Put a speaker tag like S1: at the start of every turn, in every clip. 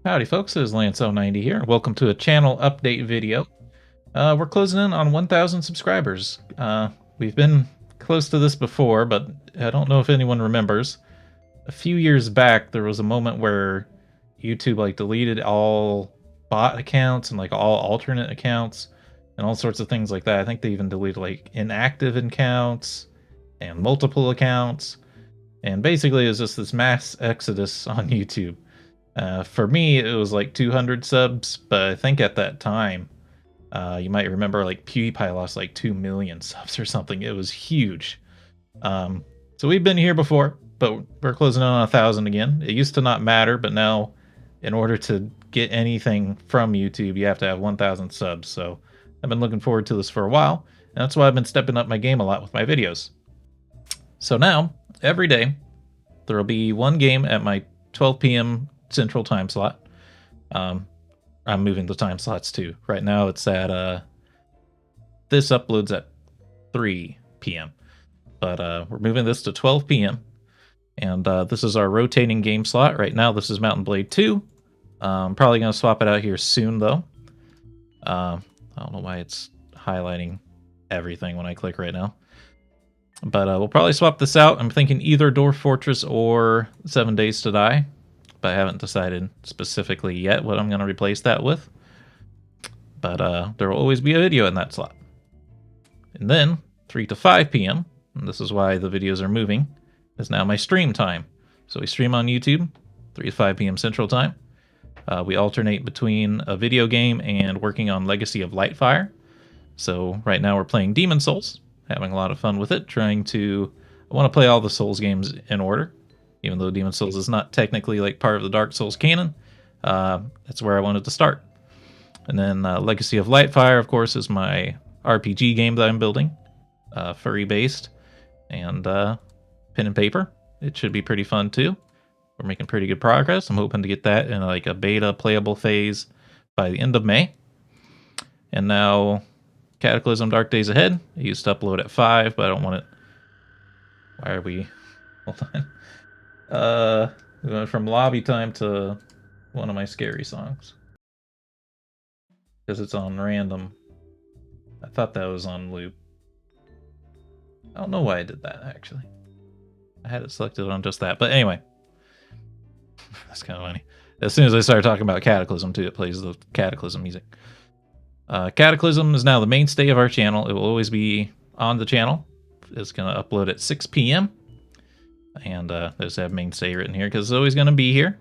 S1: Howdy folks, this is Lance090 here. Welcome to a channel update video. We're closing in on 1,000 subscribers. We've been close to this before, but I don't know if anyone remembers. A few years back, there was a moment where YouTube deleted all bot accounts and all alternate accounts and all sorts of things like that. I think they even deleted inactive accounts and multiple accounts. And basically, it was just this mass exodus on YouTube. For me, it was like 200 subs, but I think at that time, you might remember PewDiePie lost like 2 million subs or something. It was huge. So we've been here before, but we're closing in on 1,000 again. It used to not matter, but now in order to get anything from YouTube, you have to have 1,000 subs. So I've been looking forward to this for a while, and that's why I've been stepping up my game a lot with my videos. So now, every day, there will be one game at my 12 p.m. Central time slot. I'm moving the time slots too. Right now it's at this uploads at 3 p.m. But we're moving this to 12 p.m. And this is our rotating game slot. Right now this is Mount & Blade 2. I'm probably going to swap it out here soon though. I don't know why it's highlighting everything when I click right now. But we'll probably swap this out. I'm thinking either Dwarf Fortress or 7 Days to Die. But I haven't decided specifically yet what I'm going to replace that with. But there will always be a video in that slot. And then 3 to 5 p.m., and this is why the videos are moving, is now my stream time. So we stream on YouTube, 3 to 5 p.m. Central Time. We alternate between a video game and working on Legacy of Lightfire. So right now we're playing Demon's Souls, having a lot of fun with it, I want to play all the Souls games in order. Even though Demon's Souls is not technically part of the Dark Souls canon, that's where I wanted to start. And then Legacy of Lightfire, of course, is my RPG game that I'm building, furry-based, and pen and paper. It should be pretty fun, too. We're making pretty good progress. I'm hoping to get that in a beta playable phase by the end of May. And now, Cataclysm Dark Days Ahead. I used to upload at 5, but I don't want it... Why are we... Hold on. We went from lobby time to one of my scary songs. Because it's on random. I thought that was on loop. I don't know why I did that, actually. I had it selected on just that. But anyway. That's kind of funny. As soon as I started talking about Cataclysm, too, it plays the Cataclysm music. Cataclysm is now the mainstay of our channel. It will always be on the channel. It's going to upload at 6 p.m. And I just have mainstay written here because it's always going to be here.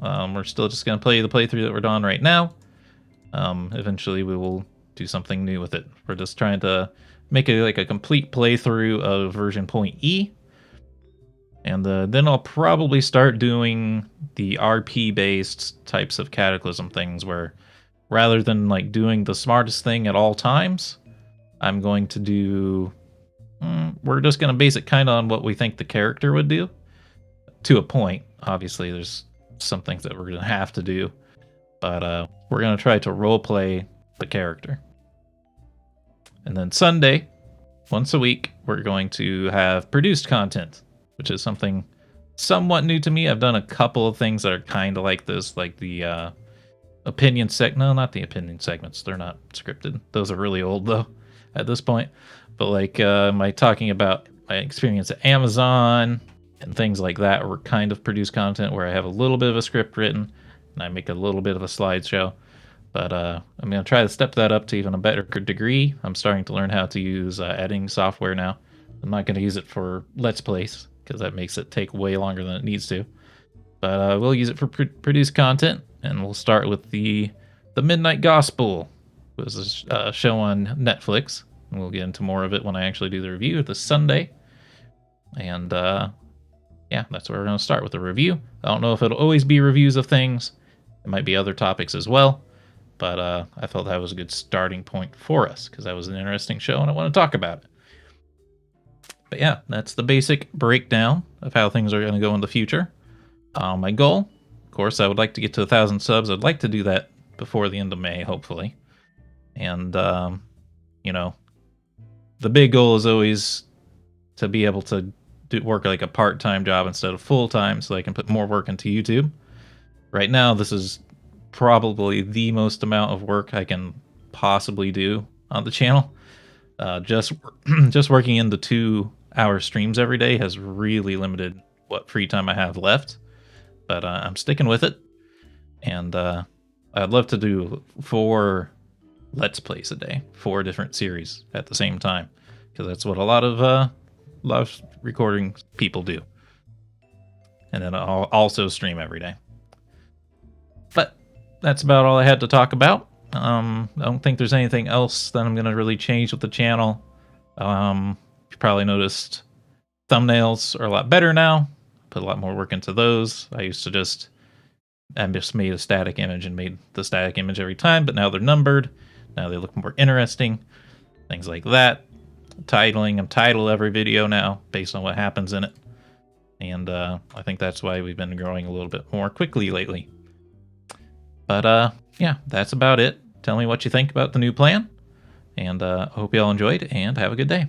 S1: We're still just going to play the playthrough that we're doing right now. Eventually we will do something new with it. We're just trying to make it a complete playthrough of version .E. And then I'll probably start doing the RP-based types of Cataclysm things where rather than doing the smartest thing at all times, I'm going to do... we're just going to base it kind of on what we think the character would do. To a point. Obviously, there's some things that we're going to have to do. But we're going to try to roleplay the character. And then Sunday, once a week, we're going to have produced content, which is something somewhat new to me. I've done a couple of things that are kind of like this, like the opinion No, not the opinion segments. They're not scripted. Those are really old, though, at this point. But my talking about my experience at Amazon and things like that were kind of produced content where I have a little bit of a script written and I make a little bit of a slideshow. But I'm going to try to step that up to even a better degree. I'm starting to learn how to use editing software now. I'm not going to use it for Let's Plays because that makes it take way longer than it needs to. But we'll use it for produced content, and we'll start with the Midnight Gospel. It was a show on Netflix. And we'll get into more of it when I actually do the review this Sunday. And yeah, that's where we're going to start with the review. I don't know if it'll always be reviews of things. It might be other topics as well. But I felt that was a good starting point for us because that was an interesting show and I want to talk about it. But yeah, that's the basic breakdown of how things are going to go in the future. My goal, of course, I would like to get to 1,000 subs. I'd like to do that before the end of May, hopefully. And, you know, the big goal is always to be able to work like a part-time job instead of full-time so I can put more work into YouTube. Right now, this is probably the most amount of work I can possibly do on the channel. Just just working into 2-hour streams every day has really limited what free time I have left. But I'm sticking with it, and I'd love to do 4 Let's Plays a day, 4 different series at the same time, because that's what a lot of recording people do. And then I'll also stream every day. But that's about all I had to talk about. I don't think there's anything else that I'm going to really change with the channel. You probably noticed thumbnails are a lot better now. Put a lot more work into those. I just made a static image and made the static image every time, but now they're numbered. Now they look more interesting. Things like that. Titling. I'm title every video now based on what happens in it. And I think that's why we've been growing a little bit more quickly lately. But yeah, that's about it. Tell me what you think about the new plan. And I hope you all enjoyed, and have a good day.